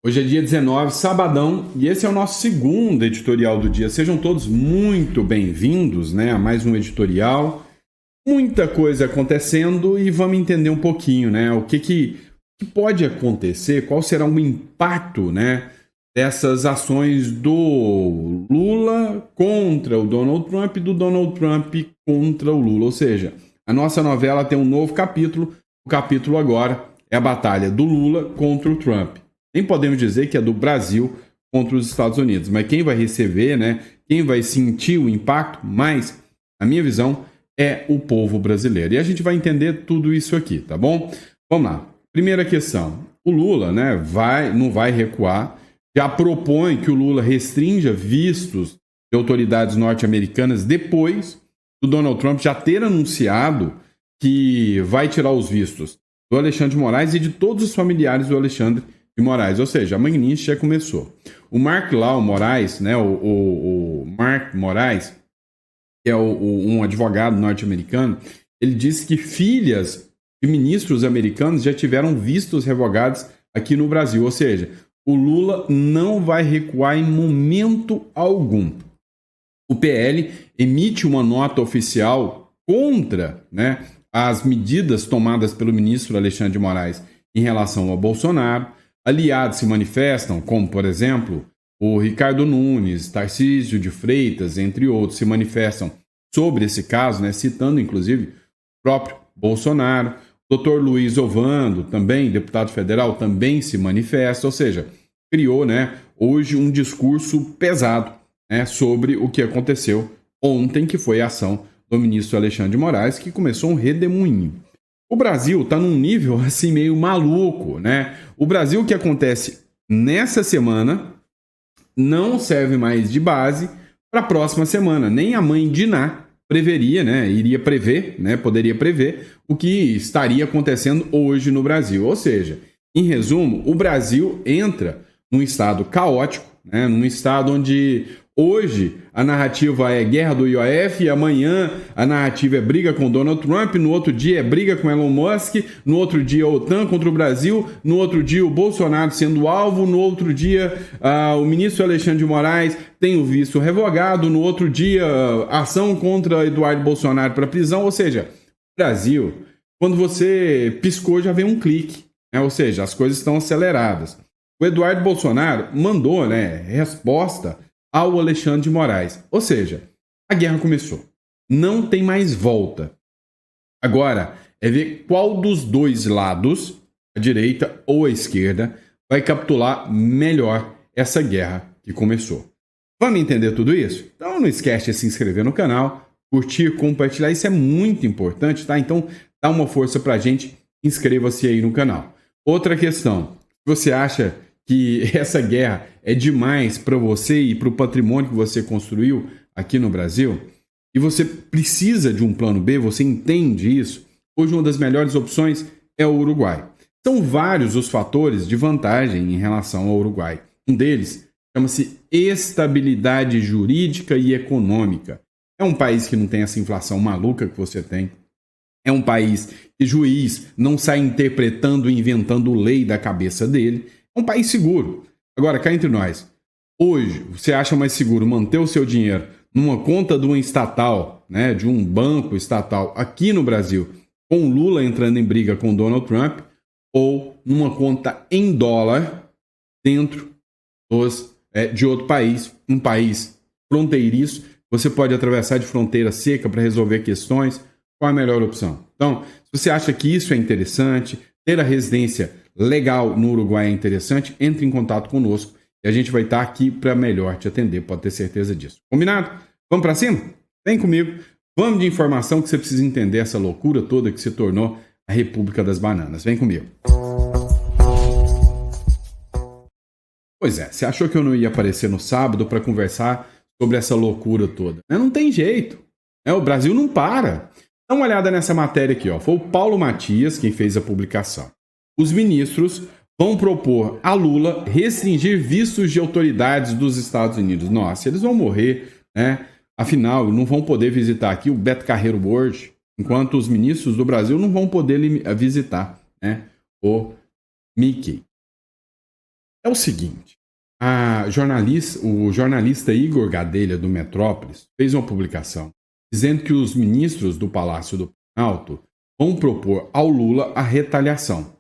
Hoje é dia 19, sabadão, e esse é o nosso segundo editorial do dia. Sejam todos muito bem-vindos, né, a mais um editorial. Muita coisa acontecendo e vamos entender um pouquinho, né, o que pode acontecer, qual será o impacto, né, dessas ações do Lula contra o Donald Trump e do Donald Trump contra o Lula. Ou seja, a nossa novela tem um novo capítulo. O capítulo agora é a batalha do Lula contra o Trump. Nem podemos dizer que é do Brasil contra os Estados Unidos, mas quem vai receber, né, quem vai sentir o impacto mais, a minha visão, é o povo brasileiro. E a gente vai entender tudo isso aqui, tá bom? Vamos lá. Primeira questão. O Lula, né, não vai recuar, já propõe que o Lula restrinja vistos de autoridades norte-americanas depois do Donald Trump já ter anunciado que vai tirar os vistos do Alexandre de Moraes e de todos os familiares do Alexandre de Moraes, ou seja, a magnice já começou. O Mark Lau Moraes, né, o Mark Moraes, que é um advogado norte-americano, ele disse que filhas de ministros americanos já tiveram vistos revogados aqui no Brasil, ou seja, o Lula não vai recuar em momento algum. O PL emite uma nota oficial contra, né, as medidas tomadas pelo ministro Alexandre de Moraes em relação ao Bolsonaro. Aliados se manifestam, como, por exemplo, o Ricardo Nunes, Tarcísio de Freitas, entre outros, se manifestam sobre esse caso, né, citando, inclusive, o próprio Bolsonaro. O Dr. Luiz Ovando, também deputado federal, também se manifesta, ou seja, criou, né, hoje um discurso pesado, né, sobre o que aconteceu ontem, que foi a ação do ministro Alexandre de Moraes, que começou um redemoinho. O Brasil está num nível assim meio maluco, né? O Brasil, que acontece nessa semana, não serve mais de base para a próxima semana. Nem a mãe Diná preveria, né? Iria prever, né? Poderia prever o que estaria acontecendo hoje no Brasil. Ou seja, em resumo, o Brasil entra num estado caótico, né? Num estado onde hoje a narrativa é guerra do IOF, amanhã a narrativa é briga com Donald Trump, no outro dia é briga com Elon Musk, no outro dia a OTAN contra o Brasil, no outro dia o Bolsonaro sendo alvo, no outro dia o ministro Alexandre de Moraes tem o visto revogado, no outro dia ação contra Eduardo Bolsonaro para prisão. Ou seja, Brasil, quando você piscou já vem um clique, né? Ou seja, as coisas estão aceleradas. O Eduardo Bolsonaro mandou, né, resposta ao Alexandre de Moraes. Ou seja, a guerra começou. Não tem mais volta. Agora é ver qual dos dois lados, a direita ou a esquerda, vai capitular melhor essa guerra que começou. Vamos entender tudo isso? Então não esquece de se inscrever no canal, curtir, compartilhar. Isso é muito importante, tá? Então dá uma força pra gente, inscreva-se aí no canal. Outra questão, você acha que essa guerra é demais para você e para o patrimônio que você construiu aqui no Brasil, e você precisa de um plano B, você entende isso? Hoje uma das melhores opções é o Uruguai. São vários os fatores de vantagem em relação ao Uruguai. Um deles chama-se estabilidade jurídica e econômica. É um país que não tem essa inflação maluca que você tem. É um país que juiz não sai interpretando e inventando lei da cabeça dele. É um país seguro. Agora, cá entre nós, hoje você acha mais seguro manter o seu dinheiro numa conta de uma estatal, né, de um banco estatal aqui no Brasil, com o Lula entrando em briga com Donald Trump, ou numa conta em dólar dentro de outro país, um país fronteiriço? Você pode atravessar de fronteira seca para resolver questões. Qual é a melhor opção? Então, se você acha que isso é interessante, ter a residência legal no Uruguai é interessante, entre em contato conosco e a gente vai estar aqui para melhor te atender, pode ter certeza disso. Combinado? Vamos para cima? Vem comigo. Vamos de informação que você precisa entender essa loucura toda que se tornou a República das Bananas. Vem comigo. Pois é, você achou que eu não ia aparecer no sábado para conversar sobre essa loucura toda? Não tem jeito. O Brasil não para. Dá uma olhada nessa matéria aqui, ó. Foi o Paulo Matias quem fez a publicação. Os ministros vão propor a Lula restringir vistos de autoridades dos Estados Unidos. Nossa, eles vão morrer, né? Afinal, não vão poder visitar aqui o Beto Carreiro World, enquanto os ministros do Brasil não vão poder visitar, né, o Mickey. É o seguinte, o jornalista Igor Gadelha, do Metrópolis, fez uma publicação dizendo que os ministros do Palácio do Planalto vão propor ao Lula a retaliação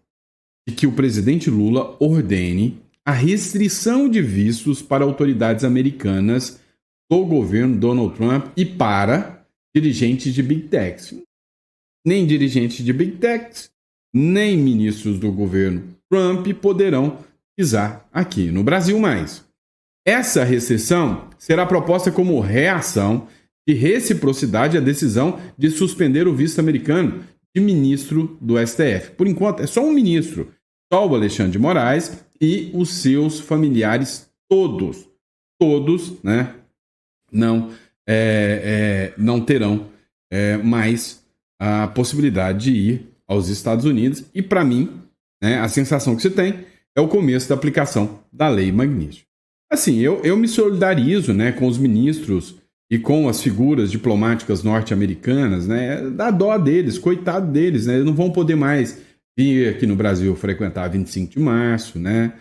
e que o presidente Lula ordene a restrição de vistos para autoridades americanas do governo Donald Trump e para dirigentes de Big Techs. Nem dirigentes de Big Techs, nem ministros do governo Trump poderão pisar aqui no Brasil mais. Essa restrição será proposta como reação de reciprocidade à decisão de suspender o visto americano de ministro do STF. Por enquanto, é só um ministro, só o Alexandre de Moraes e os seus familiares todos, né, não terão mais a possibilidade de ir aos Estados Unidos. E, para mim, né, a sensação que você tem é o começo da aplicação da Lei Magnitsky. Assim, eu me solidarizo, né, com os ministros e com as figuras diplomáticas norte-americanas, né, dá dó deles, coitado deles, né, eles não vão poder mais vir aqui no Brasil frequentar 25 de março, né.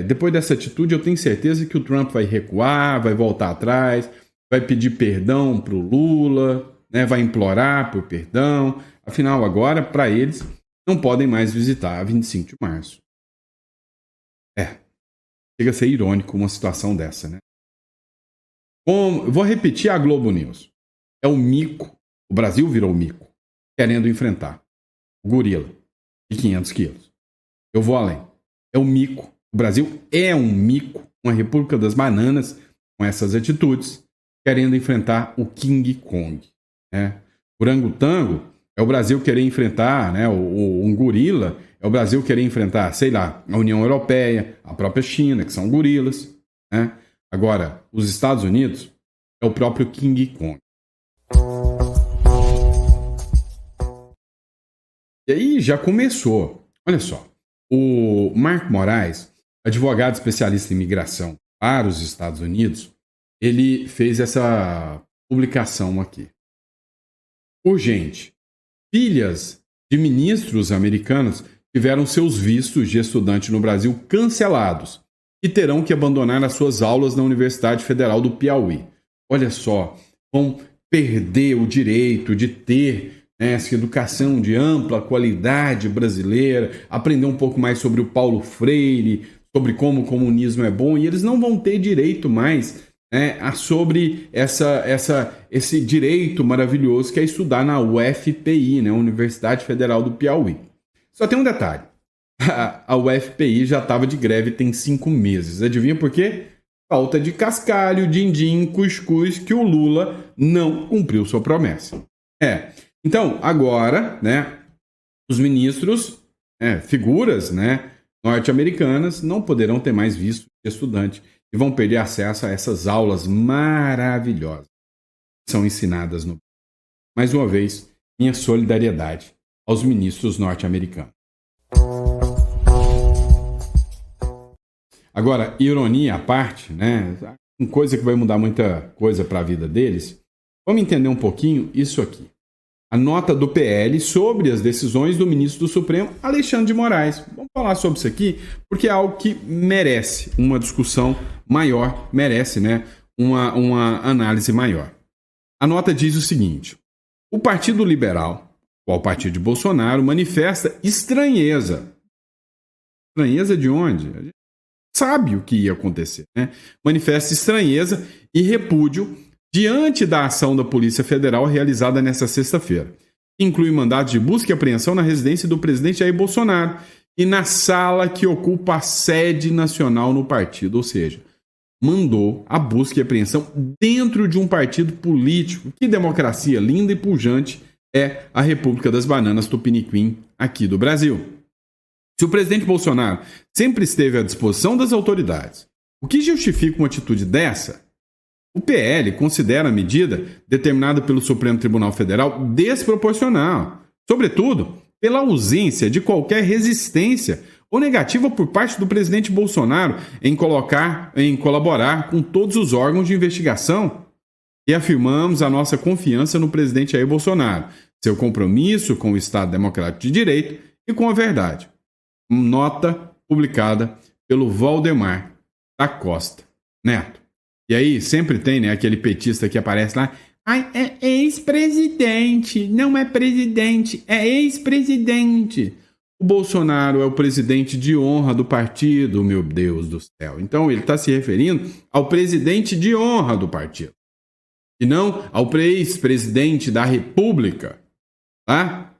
Depois dessa atitude, eu tenho certeza que o Trump vai recuar, vai voltar atrás, vai pedir perdão para o Lula, né, vai implorar por perdão. Afinal, agora, para eles, não podem mais visitar 25 de março. Chega a ser irônico uma situação dessa, né? Vou repetir a Globo News. É o mico, o Brasil virou mico, querendo enfrentar o gorila de 500 quilos. Eu vou além. É o mico. O Brasil é um mico, uma república das bananas, com essas atitudes, querendo enfrentar o King Kong. Né? O orangotango é o Brasil querer enfrentar, né, um gorila, é o Brasil querer enfrentar, sei lá, a União Europeia, a própria China, que são gorilas. Né? Agora, os Estados Unidos é o próprio King Kong. E aí já começou. Olha só, o Marco Moraes, advogado especialista em imigração para os Estados Unidos, ele fez essa publicação aqui. Urgente. Filhas de ministros americanos tiveram seus vistos de estudante no Brasil cancelados e terão que abandonar as suas aulas na Universidade Federal do Piauí. Olha só, vão perder o direito de ter, né, essa educação de ampla qualidade brasileira, aprender um pouco mais sobre o Paulo Freire, sobre como o comunismo é bom, e eles não vão ter direito mais, né, sobre esse direito maravilhoso que é estudar na UFPI, né, Universidade Federal do Piauí. Só tem um detalhe. A UFPI já estava de greve tem 5 meses. Adivinha por quê? Falta de cascalho, din-din, cuscuz, que o Lula não cumpriu sua promessa. Então, agora, né, os ministros, figuras, né, norte-americanas, não poderão ter mais visto de estudante e vão perder acesso a essas aulas maravilhosas que são ensinadas no... Mais uma vez, minha solidariedade aos ministros norte-americanos. Agora, ironia à parte, né? Uma coisa que vai mudar muita coisa para a vida deles. Vamos entender um pouquinho isso aqui. A nota do PL sobre as decisões do ministro do Supremo, Alexandre de Moraes. Vamos falar sobre isso aqui, porque é algo que merece uma discussão maior, merece, né, uma análise maior. A nota diz o seguinte: o Partido Liberal, o partido de Bolsonaro, manifesta estranheza. Estranheza de onde? A gente sabe o que ia acontecer, né? Manifesta estranheza e repúdio diante da ação da Polícia Federal realizada nesta sexta-feira. Inclui mandados de busca e apreensão na residência do presidente Jair Bolsonaro e na sala que ocupa a sede nacional no partido. Ou seja, mandou a busca e apreensão dentro de um partido político. Que democracia linda e pujante é a República das Bananas Tupiniquim aqui do Brasil. Se o presidente Bolsonaro sempre esteve à disposição das autoridades, o que justifica uma atitude dessa? O PL considera a medida determinada pelo Supremo Tribunal Federal desproporcional, sobretudo pela ausência de qualquer resistência ou negativa por parte do presidente Bolsonaro em colaborar com todos os órgãos de investigação. E afirmamos a nossa confiança no presidente Jair Bolsonaro, seu compromisso com o Estado Democrático de Direito e com a verdade. Nota publicada pelo Valdemar da Costa Neto. E aí sempre tem, né, aquele petista que aparece lá. Ai, é ex-presidente, não é presidente, é ex-presidente. O Bolsonaro é o presidente de honra do partido, meu Deus do céu. Então ele está se referindo ao presidente de honra do partido. E não ao ex-presidente da República. Tá?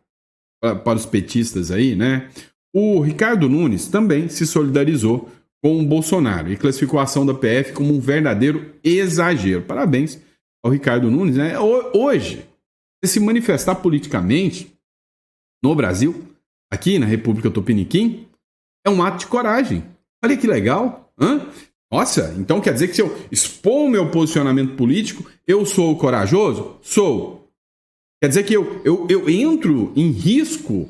Para os petistas aí, né? O Ricardo Nunes também se solidarizou com o Bolsonaro e classificou a ação da PF como um verdadeiro exagero. Parabéns ao Ricardo Nunes, né? Hoje, se manifestar politicamente no Brasil, aqui na República Tupiniquim, é um ato de coragem. Olha que legal. Nossa, então quer dizer que se eu expor o meu posicionamento político, eu sou corajoso? Sou. Quer dizer que eu entro em risco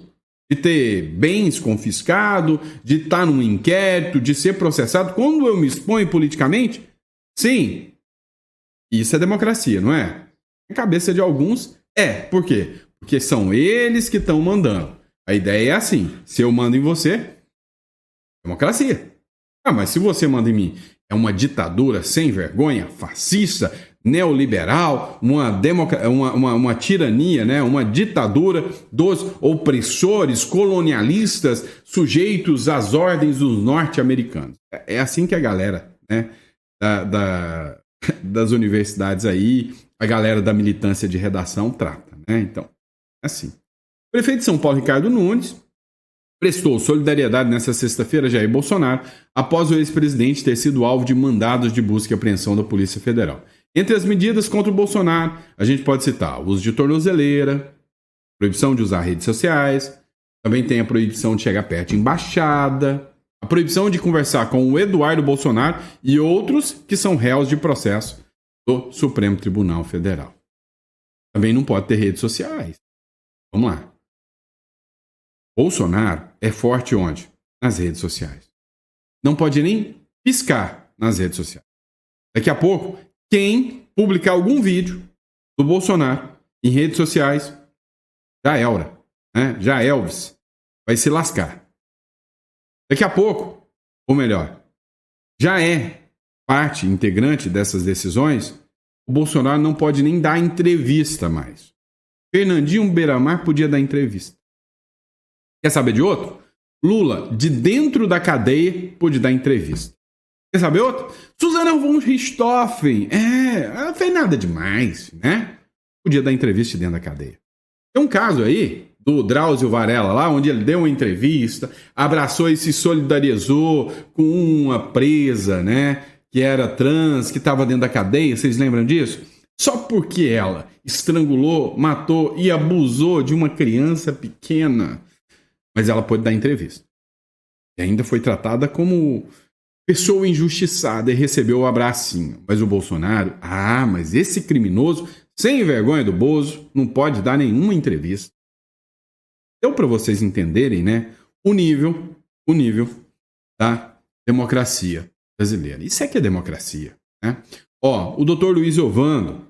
de ter bens confiscados, de estar num inquérito, de ser processado quando eu me exponho politicamente? Sim. Isso é democracia, não é? Na cabeça de alguns, é. Por quê? Porque são eles que estão mandando. A ideia é assim, se eu mando em você, democracia. Mas se você manda em mim, é uma ditadura sem vergonha, fascista, neoliberal, uma tirania, né? Uma ditadura dos opressores colonialistas sujeitos às ordens dos norte-americanos. É assim que a galera, né, das universidades aí, a galera da militância de redação trata, né? Então, é assim. O prefeito de São Paulo, Ricardo Nunes, prestou solidariedade nesta sexta-feira a Jair Bolsonaro após o ex-presidente ter sido alvo de mandados de busca e apreensão da Polícia Federal. Entre as medidas contra o Bolsonaro, a gente pode citar o uso de tornozeleira, proibição de usar redes sociais, também tem a proibição de chegar perto de embaixada, a proibição de conversar com o Eduardo Bolsonaro e outros que são réus de processo do Supremo Tribunal Federal. Também não pode ter redes sociais. Vamos lá. Bolsonaro é forte onde? Nas redes sociais. Não pode nem piscar nas redes sociais. Daqui a pouco, quem publicar algum vídeo do Bolsonaro em redes sociais, já era, né? Já Elvis, vai se lascar. Daqui a pouco, ou melhor, já é parte integrante dessas decisões, o Bolsonaro não pode nem dar entrevista mais. Fernandinho Beiramar podia dar entrevista. Quer saber de outro? Lula, de dentro da cadeia, pôde dar entrevista. Quer saber outro? Suzana von Richthofen. Ela fez nada demais, né? Podia dar entrevista de dentro da cadeia. Tem um caso aí do Drauzio Varela lá, onde ele deu uma entrevista, abraçou e se solidarizou com uma presa, né? Que era trans, que estava dentro da cadeia. Vocês lembram disso? Só porque ela estrangulou, matou e abusou de uma criança pequena. Mas ela pôde dar entrevista. E ainda foi tratada como pessoa injustiçada e recebeu o abracinho. Mas o Bolsonaro, mas esse criminoso, sem vergonha do Bozo, não pode dar nenhuma entrevista. Deu para vocês entenderem, né? O nível da democracia brasileira. Isso é que é democracia, né? O doutor Luiz Ovando,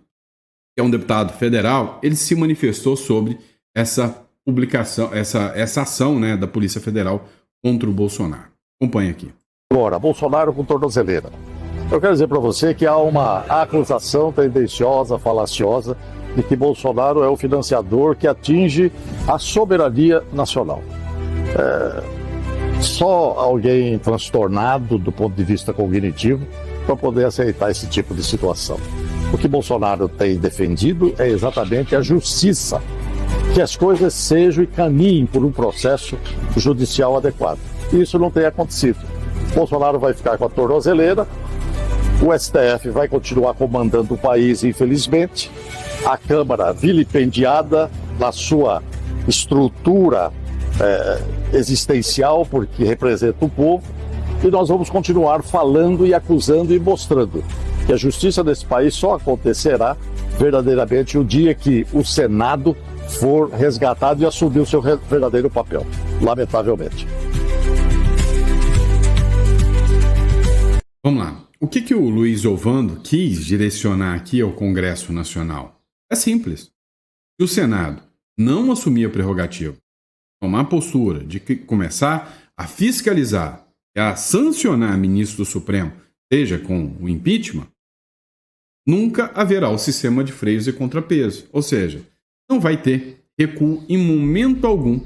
que é um deputado federal, ele se manifestou sobre essa publicação, essa ação, né, da Polícia Federal contra o Bolsonaro. Acompanhe aqui. Agora, Bolsonaro com tornozeleira. Eu quero dizer para você que há uma acusação tendenciosa, falaciosa, de que Bolsonaro é o financiador que atinge a soberania nacional. Só alguém transtornado do ponto de vista cognitivo para poder aceitar esse tipo de situação. O que Bolsonaro tem defendido é exatamente a justiça, que as coisas sejam e caminhem por um processo judicial adequado. Isso não tem acontecido. Bolsonaro vai ficar com a tornozeleira, o STF vai continuar comandando o país, infelizmente, a Câmara vilipendiada na sua estrutura existencial, porque representa o povo, e nós vamos continuar falando e acusando e mostrando que a justiça desse país só acontecerá verdadeiramente o dia que o Senado for resgatado e assumir o seu verdadeiro papel, lamentavelmente. Vamos lá. O que o Luiz Ovando quis direcionar aqui ao Congresso Nacional? É simples. Se o Senado não assumir a prerrogativa, tomar a postura de começar a fiscalizar a sancionar ministro do Supremo, seja com o impeachment, nunca haverá o sistema de freios e contrapeso. Ou seja, não vai ter recuo em momento algum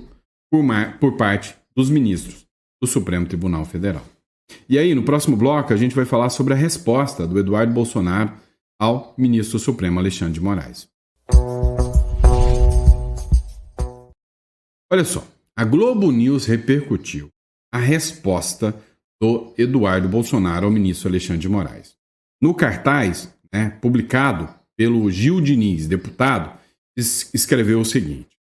por parte dos ministros do Supremo Tribunal Federal. E aí, no próximo bloco, a gente vai falar sobre a resposta do Eduardo Bolsonaro ao ministro Supremo Alexandre de Moraes. Olha só, a Globo News repercutiu a resposta do Eduardo Bolsonaro ao ministro Alexandre de Moraes. No cartaz, publicado pelo Gil Diniz, deputado, escreveu o seguinte: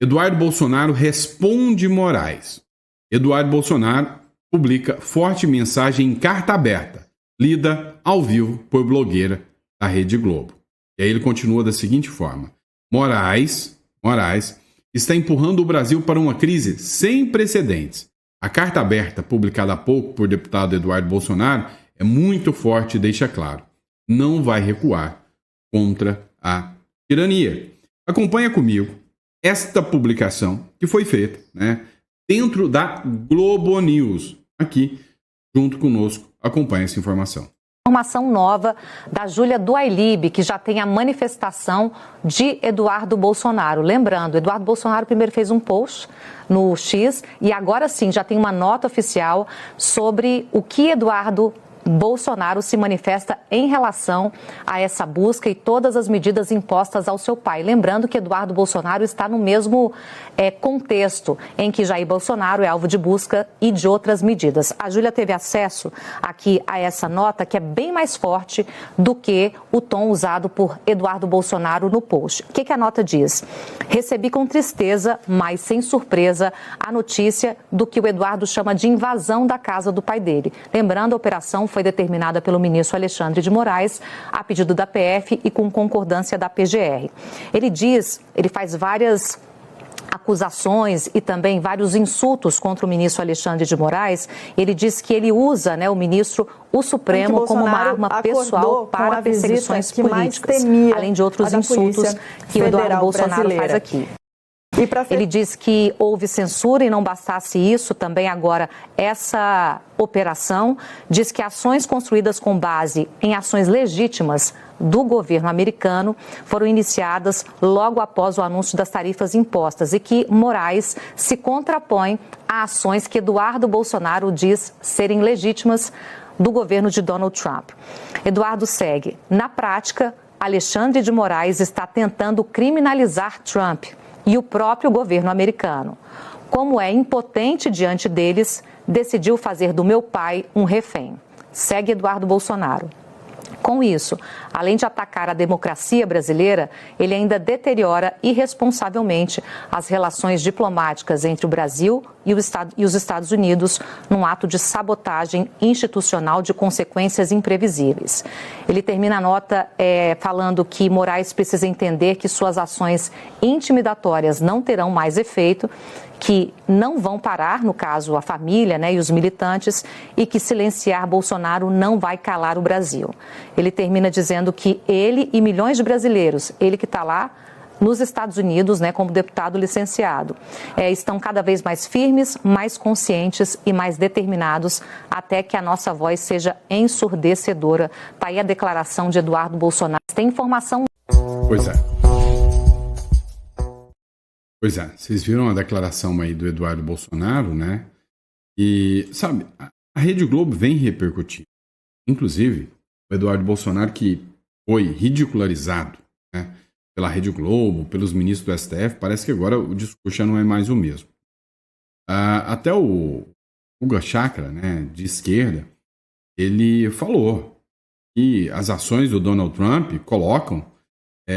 Eduardo Bolsonaro responde Moraes. Eduardo Bolsonaro publica forte mensagem em carta aberta, lida ao vivo por blogueira da Rede Globo. E aí ele continua da seguinte forma: Moraes está empurrando o Brasil para uma crise sem precedentes. A carta aberta, publicada há pouco por deputado Eduardo Bolsonaro, é muito forte e deixa claro: não vai recuar contra a tirania. Acompanha comigo esta publicação que foi feita, dentro da Globo News. Aqui, junto conosco, acompanha essa informação. Informação nova da Júlia Duailib, que já tem a manifestação de Eduardo Bolsonaro. Lembrando, Eduardo Bolsonaro primeiro fez um post no X e agora sim já tem uma nota oficial sobre o que Eduardo Bolsonaro se manifesta em relação a essa busca e todas as medidas impostas ao seu pai. Lembrando que Eduardo Bolsonaro está no mesmo contexto em que Jair Bolsonaro é alvo de busca e de outras medidas. A Júlia teve acesso aqui a essa nota, que é bem mais forte do que o tom usado por Eduardo Bolsonaro no post. O que a nota diz? Recebi com tristeza, mas sem surpresa, a notícia do que o Eduardo chama de invasão da casa do pai dele. Lembrando, a operação foi determinada pelo ministro Alexandre de Moraes, a pedido da PF e com concordância da PGR. Ele faz várias acusações e também vários insultos contra o ministro Alexandre de Moraes. Ele diz que ele usa, o Supremo como uma arma pessoal para perseguições políticas, além de outros insultos que o Eduardo Bolsonaro faz aqui. Ele diz que houve censura e não bastasse isso, também agora essa operação diz que ações construídas com base em ações legítimas do governo americano foram iniciadas logo após o anúncio das tarifas impostas e que Moraes se contrapõe a ações que Eduardo Bolsonaro diz serem legítimas do governo de Donald Trump. Eduardo segue: na prática, Alexandre de Moraes está tentando criminalizar Trump e o próprio governo americano. Como é impotente diante deles, decidiu fazer do meu pai um refém. Segue Eduardo Bolsonaro. Com isso, além de atacar a democracia brasileira, ele ainda deteriora irresponsavelmente as relações diplomáticas entre o Brasil e os Estados Unidos, num ato de sabotagem institucional de consequências imprevisíveis. Ele termina a nota falando que Moraes precisa entender que suas ações intimidatórias não terão mais efeito, que não vão parar, no caso, a família e os militantes, e que silenciar Bolsonaro não vai calar o Brasil. Ele termina dizendo que ele e milhões de brasileiros, ele que está lá nos Estados Unidos, como deputado licenciado, estão cada vez mais firmes, mais conscientes e mais determinados até que a nossa voz seja ensurdecedora. Está aí a declaração de Eduardo Bolsonaro. Tem informação... Pois é, vocês viram a declaração aí do Eduardo Bolsonaro, E, sabe, a Rede Globo vem repercutindo. Inclusive, o Eduardo Bolsonaro, que foi ridicularizado, pela Rede Globo, pelos ministros do STF, parece que agora o discurso já não é mais o mesmo. Até o Guga Chakra, de esquerda, ele falou que as ações do Donald Trump colocam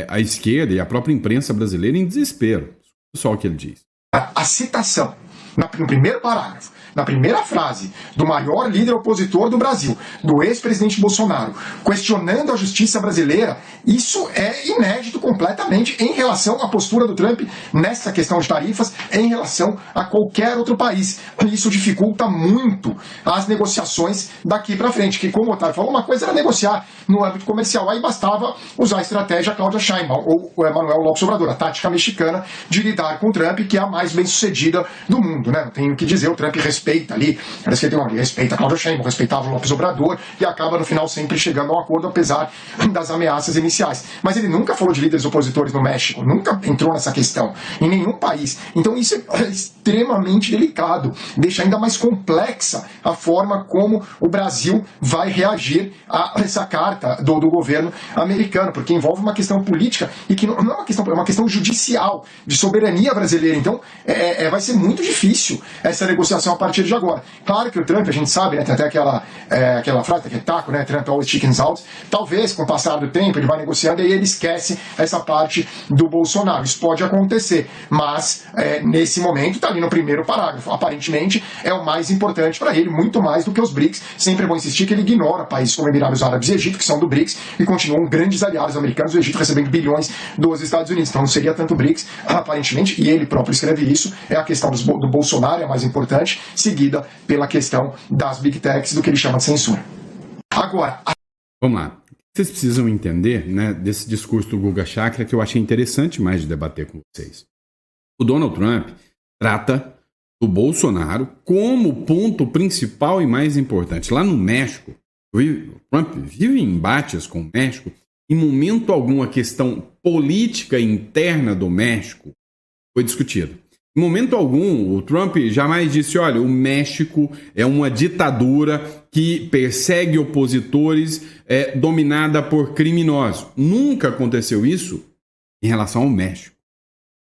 a esquerda e a própria imprensa brasileira em desespero. Só o que ele diz. A citação, no primeiro parágrafo, na primeira frase do maior líder opositor do Brasil, do ex-presidente Bolsonaro, questionando a justiça brasileira, isso é inédito completamente em relação à postura do Trump nessa questão de tarifas, em relação a qualquer outro país. Isso dificulta muito as negociações daqui para frente, que, como o Otávio falou, uma coisa era negociar no âmbito comercial, aí bastava usar a estratégia Cláudia Sheinbaum ou o Emmanuel Lopes Obrador, a tática mexicana de lidar com o Trump, que é a mais bem-sucedida do mundo. mundo, né? Não tem o que dizer, o Trump respeita ali, parece que ele tem ele respeita Cláudio Sheinbaum, respeitava o López Obrador e acaba no final sempre chegando a um acordo, apesar das ameaças iniciais. Mas ele nunca falou de líderes opositores no México, nunca entrou nessa questão, em nenhum país. Então isso é extremamente delicado, deixa ainda mais complexa a forma como o Brasil vai reagir a essa carta do governo americano, porque envolve uma questão política e que não é uma questão, é uma questão judicial, de soberania brasileira. Então vai ser muito difícil essa negociação a partir de agora. Claro que o Trump, a gente sabe, né, tem até aquela frase, aquele taco, né, Trump always chickens out. Talvez com o passar do tempo ele vai negociando e ele esquece essa parte do Bolsonaro. Isso pode acontecer, mas nesse momento está ali no primeiro parágrafo. Aparentemente é o mais importante para ele, muito mais do que os BRICS. Sempre vou insistir que ele ignora países como Emirados Árabes e Egito, que são do BRICS e continuam grandes aliados americanos, o Egito recebendo bilhões dos Estados Unidos. Então não seria tanto BRICS, aparentemente, e ele próprio escreve isso, é a questão do Bolsonaro, é a mais importante, seguida pela questão das Big Techs, do que ele chama de censura. Agora... Vamos lá. Vocês precisam entender, né, desse discurso do Guga Chakra, que eu achei interessante mais de debater com vocês. O Donald Trump trata do Bolsonaro como ponto principal e mais importante. Lá no México, o Trump vive em embates com o México. Em momento algum, a questão política interna do México foi discutida. Em momento algum, o Trump jamais disse, olha, o México é uma ditadura que persegue opositores, dominada por criminosos. Nunca aconteceu isso em relação ao México.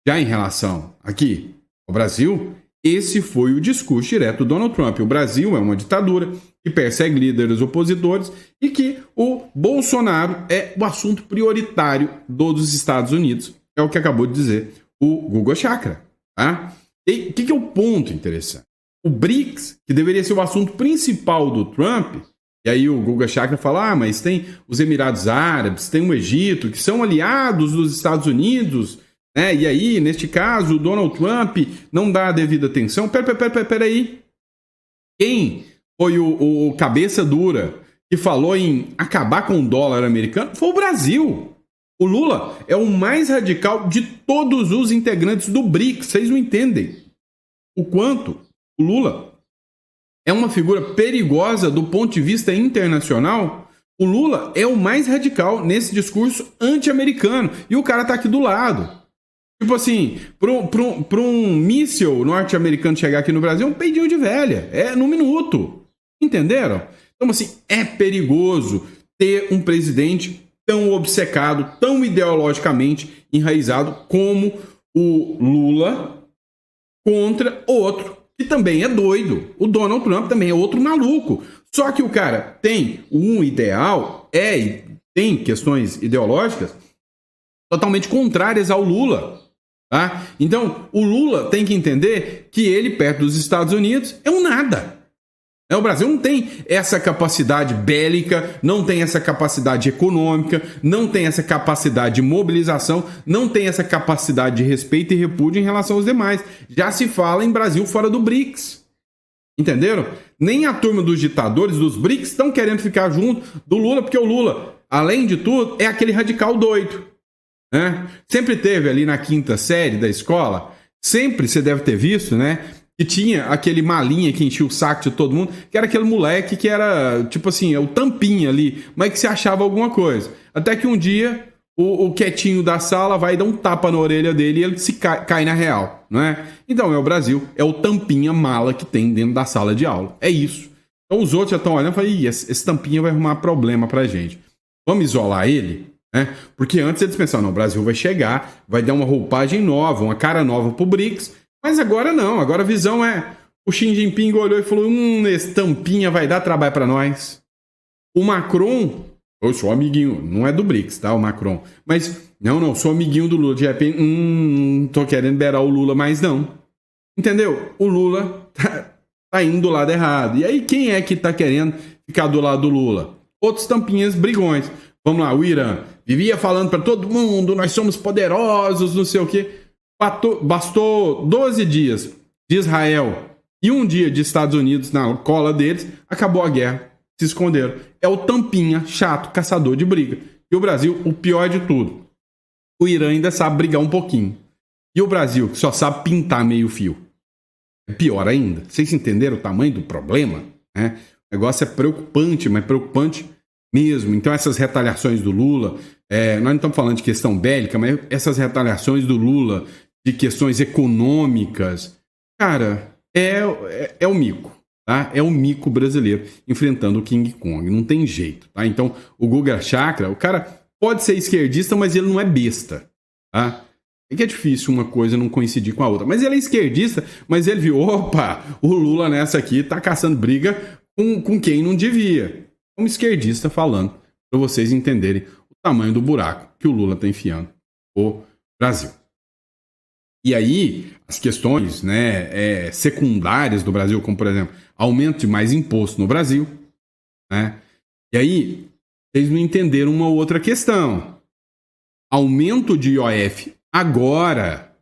Já em relação aqui ao Brasil, esse foi o discurso direto do Donald Trump. O Brasil é uma ditadura que persegue líderes opositores e que o Bolsonaro é o assunto prioritário dos Estados Unidos. É o que acabou de dizer o Guga Chakra. Tá? E o que é o ponto interessante? O BRICS, que deveria ser o assunto principal do Trump, e aí o Guga Chakra fala, mas tem os Emirados Árabes, tem o Egito, que são aliados dos Estados Unidos, né? E aí, neste caso, o Donald Trump não dá a devida atenção. Peraí. Quem foi o cabeça dura que falou em acabar com o dólar americano? Foi o Brasil. O Lula é o mais radical de todos os integrantes do BRICS. Vocês não entendem o quanto o Lula é uma figura perigosa do ponto de vista internacional. O Lula é o mais radical nesse discurso anti-americano. E o cara tá aqui do lado. Tipo assim, para um míssil norte-americano chegar aqui no Brasil, é um peidinho de velha. É no minuto. Entenderam? Então, assim, é perigoso ter um presidente tão obcecado, tão ideologicamente enraizado como o Lula contra outro, que também é doido. O Donald Trump também é outro maluco. Só que o cara tem um ideal, tem questões ideológicas totalmente contrárias ao Lula. Tá? Então, o Lula tem que entender que ele, perto dos Estados Unidos, é um nada. O Brasil não tem essa capacidade bélica, não tem essa capacidade econômica, não tem essa capacidade de mobilização, não tem essa capacidade de respeito e repúdio em relação aos demais. Já se fala em Brasil fora do BRICS. Entenderam? Nem a turma dos ditadores, dos BRICS, estão querendo ficar junto do Lula, porque o Lula, além de tudo, é aquele radical doido. Né? Sempre teve ali na 5ª série da escola, sempre você deve ter visto, né? Que tinha aquele malinha que enchia o saco de todo mundo, que era aquele moleque que era, tipo assim, o tampinha ali, mas que se achava alguma coisa. Até que um dia, o quietinho da sala vai dar um tapa na orelha dele e ele se cai na real, não é? Então, é o Brasil, é o tampinha mala que tem dentro da sala de aula. É isso. Então, os outros já estão olhando e falam, esse tampinha vai arrumar problema pra gente. Vamos isolar ele? Porque antes eles pensavam, não, o Brasil vai chegar, vai dar uma roupagem nova, uma cara nova pro BRICS. Mas agora não, agora a visão é... O Xi Jinping olhou e falou, esse tampinha vai dar trabalho para nós. O Macron, eu sou amiguinho, não é do BRICS, tá, o Macron. Mas, não, sou amiguinho do Lula. De repente, não tô querendo liberar o Lula mais não. Entendeu? O Lula tá indo do lado errado. E aí, quem é que tá querendo ficar do lado do Lula? Outros tampinhas brigões. Vamos lá, o Irã vivia falando para todo mundo, nós somos poderosos, não sei o quê. Bastou 12 dias de Israel e um dia de Estados Unidos na cola deles, acabou a guerra, se esconderam. É o tampinha chato, caçador de briga. E o Brasil, o pior de tudo, o Irã ainda sabe brigar um pouquinho. E o Brasil, que só sabe pintar meio fio. é pior ainda. Vocês entenderam o tamanho do problema? Né? O negócio é preocupante, mas preocupante mesmo. Então essas retaliações do Lula, nós não estamos falando de questão bélica, mas essas retaliações do Lula de questões econômicas, cara, é o mico. Tá? É o mico brasileiro enfrentando o King Kong, não tem jeito. Tá? Então, o Guga Chakra, o cara pode ser esquerdista, mas ele não é besta. Tá? É que é difícil uma coisa não coincidir com a outra. Mas ele é esquerdista, mas ele viu, opa, o Lula nessa aqui tá caçando briga com quem não devia. Um esquerdista falando, para vocês entenderem o tamanho do buraco que o Lula tá enfiando o Brasil. E aí, as questões, né, secundárias do Brasil, como, por exemplo, aumento de mais imposto no Brasil, né? E aí, vocês não entenderam uma outra questão. Aumento de IOF agora,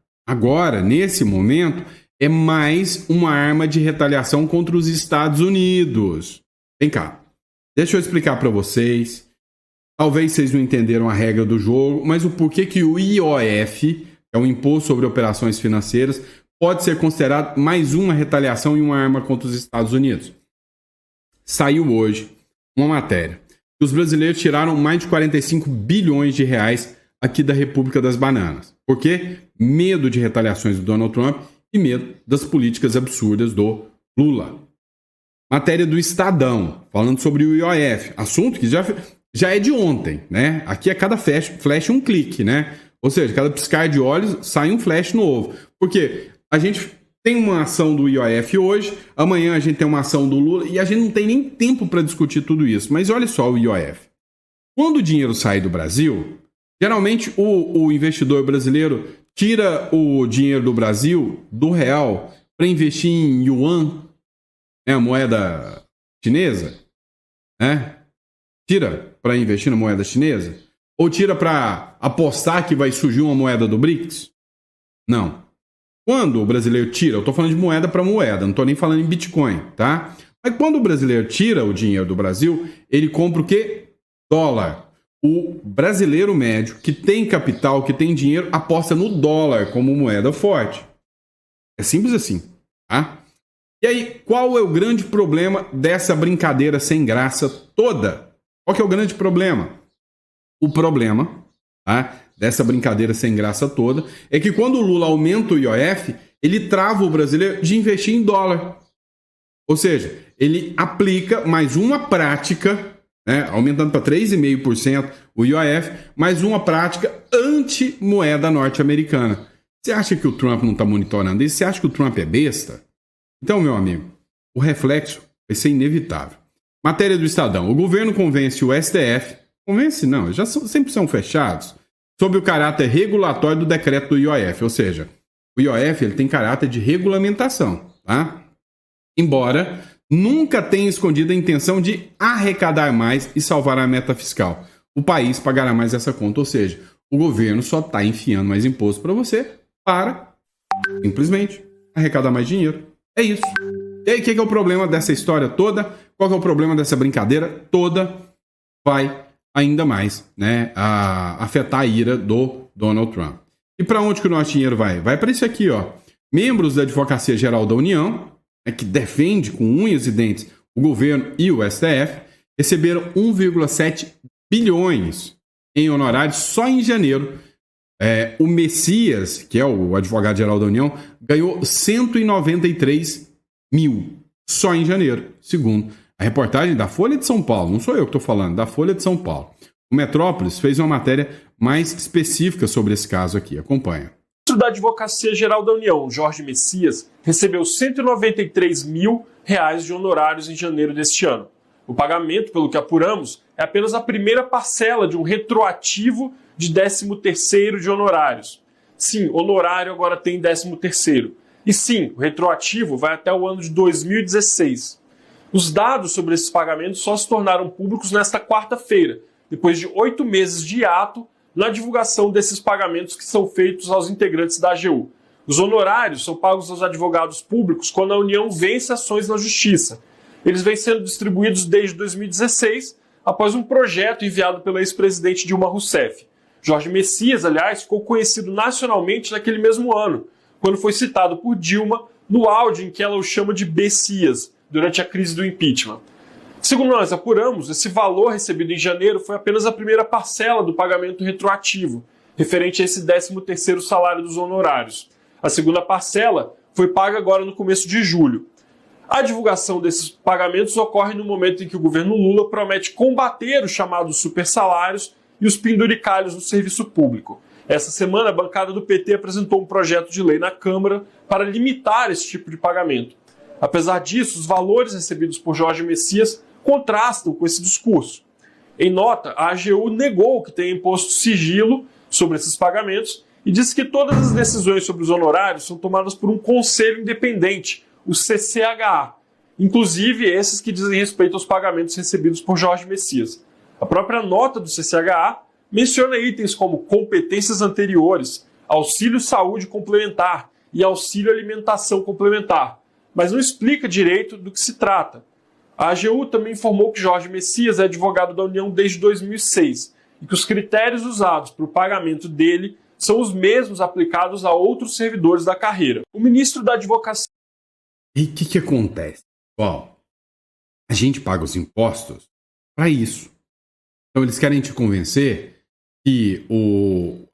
nesse momento, é mais uma arma de retaliação contra os Estados Unidos. Vem cá, deixa eu explicar para vocês. Talvez vocês não entenderam a regra do jogo, mas o porquê que o IOF, é um imposto sobre operações financeiras, pode ser considerado mais uma retaliação e uma arma contra os Estados Unidos. Saiu hoje uma matéria. Os brasileiros tiraram mais de 45 bilhões de reais aqui da República das Bananas. Por quê? Medo de retaliações do Donald Trump e medo das políticas absurdas do Lula. Matéria do Estadão, falando sobre o IOF. Assunto que já é de ontem, né? Aqui é cada flash um clique, né? Ou seja, cada piscar de olhos sai um flash novo. Porque a gente tem uma ação do IOF hoje, amanhã a gente tem uma ação do Lula e a gente não tem nem tempo para discutir tudo isso. Mas olha só o IOF. Quando o dinheiro sai do Brasil, geralmente o investidor brasileiro tira o dinheiro do Brasil, do real, para investir em yuan, né, a moeda chinesa, né? Tira para investir na moeda chinesa? Ou tira para apostar que vai surgir uma moeda do BRICS? Não. Quando o brasileiro tira, eu estou falando de moeda para moeda, não estou nem falando em Bitcoin, tá? Mas quando o brasileiro tira o dinheiro do Brasil, ele compra o quê? Dólar. O brasileiro médio, que tem capital, que tem dinheiro, aposta no dólar como moeda forte. É simples assim, tá? E aí, qual é o grande problema dessa brincadeira sem graça toda? Qual que é o grande problema? O problema, tá, dessa brincadeira sem graça toda é que quando o Lula aumenta o IOF, ele trava o brasileiro de investir em dólar. Ou seja, ele aplica mais uma prática, né, aumentando para 3,5% o IOF, mais uma prática anti-moeda norte-americana. Você acha que o Trump não está monitorando isso? Você acha que o Trump é besta? Então, meu amigo, o reflexo vai ser inevitável. Matéria do Estadão. O governo convence o STF, convence não, sempre são fechados, sobre o caráter regulatório do decreto do IOF. Ou seja, o IOF ele tem caráter de regulamentação, tá? Embora nunca tenha escondido a intenção de arrecadar mais e salvar a meta fiscal. O país pagará mais essa conta, ou seja, o governo só está enfiando mais imposto para você para simplesmente arrecadar mais dinheiro. É isso. E aí, o que é o problema dessa história toda? Qual que é o problema dessa brincadeira toda? Vai ainda mais, né, a afetar a ira do Donald Trump. E para onde que o nosso dinheiro vai? Vai para isso aqui, ó. Membros da Advocacia Geral da União, né, que defende com unhas e dentes o governo e o STF, receberam 1,7 bilhões em honorários só em janeiro. O Messias, que é o advogado-geral da União, ganhou 193 mil só em janeiro, segundo a reportagem da Folha de São Paulo. Não sou eu que estou falando, da Folha de São Paulo. O Metrópolis fez uma matéria mais específica sobre esse caso aqui. Acompanha. O ministro da Advocacia Geral da União, Jorge Messias, recebeu R$ 193 mil de honorários em janeiro deste ano. O pagamento, pelo que apuramos, é apenas a primeira parcela de um retroativo de 13º de honorários. Sim, honorário agora tem 13º. E sim, o retroativo vai até o ano de 2016. Os dados sobre esses pagamentos só se tornaram públicos nesta quarta-feira, depois de 8 meses de hiato na divulgação desses pagamentos que são feitos aos integrantes da AGU. Os honorários são pagos aos advogados públicos quando a União vence ações na Justiça. Eles vêm sendo distribuídos desde 2016, após um projeto enviado pela ex-presidente Dilma Rousseff. Jorge Messias, aliás, ficou conhecido nacionalmente naquele mesmo ano, quando foi citado por Dilma no áudio em que ela o chama de Messias durante a crise do impeachment. Segundo nós apuramos, esse valor recebido em janeiro foi apenas a primeira parcela do pagamento retroativo, referente a esse 13º salário dos honorários. A segunda parcela foi paga agora no começo de julho. A divulgação desses pagamentos ocorre no momento em que o governo Lula promete combater os chamados supersalários e os penduricalhos no serviço público. Essa semana, a bancada do PT apresentou um projeto de lei na Câmara para limitar esse tipo de pagamento. Apesar disso, os valores recebidos por Jorge Messias contrastam com esse discurso. Em nota, a AGU negou que tenha imposto sigilo sobre esses pagamentos e disse que todas as decisões sobre os honorários são tomadas por um conselho independente, o CCHA, inclusive esses que dizem respeito aos pagamentos recebidos por Jorge Messias. A própria nota do CCHA menciona itens como competências anteriores, auxílio saúde complementar e auxílio alimentação complementar, mas não explica direito do que se trata. A AGU também informou que Jorge Messias é advogado da União desde 2006 e que os critérios usados para o pagamento dele são os mesmos aplicados a outros servidores da carreira. O ministro da Advocacia... E o que acontece? Bom, a gente paga os impostos para isso. Então eles querem te convencer que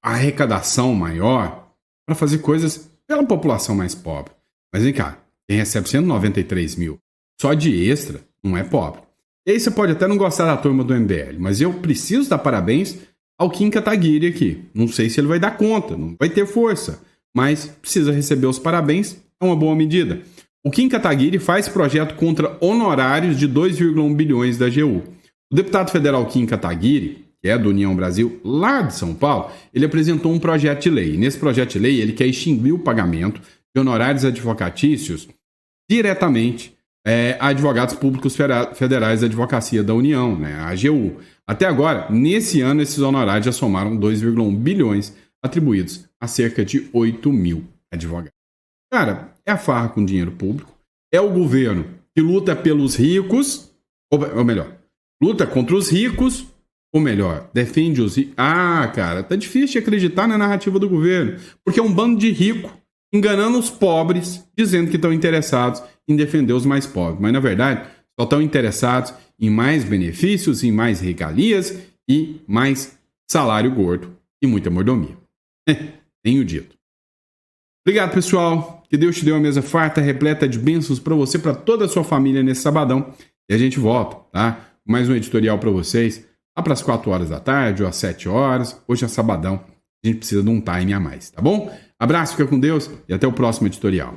a arrecadação maior para fazer coisas pela população mais pobre. Mas vem cá, quem recebe 193 mil só de extra não é pobre. E aí você pode até não gostar da turma do MBL, mas eu preciso dar parabéns ao Kim Kataguiri aqui. Não sei se ele vai dar conta, não vai ter força, mas precisa receber os parabéns, é uma boa medida. O Kim Kataguiri faz projeto contra honorários de 2,1 bilhões da AGU. O deputado federal Kim Kataguiri, que é do União Brasil, lá de São Paulo, ele apresentou um projeto de lei. E nesse projeto de lei, ele quer extinguir o pagamento de honorários advocatícios diretamente a advogados públicos federais da Advocacia da União, né, a AGU. Até agora, nesse ano, esses honorários já somaram 2,1 bilhões atribuídos a cerca de 8 mil advogados. Cara, é a farra com dinheiro público, é o governo que luta pelos ricos, ou melhor, luta contra os ricos, ou melhor, defende os ricos. Ah, cara, tá difícil de acreditar na narrativa do governo, porque é um bando de rico enganando os pobres, dizendo que estão interessados em defender os mais pobres. Mas, na verdade, só estão interessados em mais benefícios, em mais regalias e mais salário gordo e muita mordomia. Tenho dito. Obrigado, pessoal. Que Deus te dê uma mesa farta, repleta de bênçãos para você, para toda a sua família nesse sabadão. E a gente volta, tá? Mais um editorial para vocês, lá para as 4 horas da tarde ou às 7 horas. Hoje é sabadão, a gente precisa de um time a mais, tá bom? Abraço, fica com Deus e até o próximo editorial.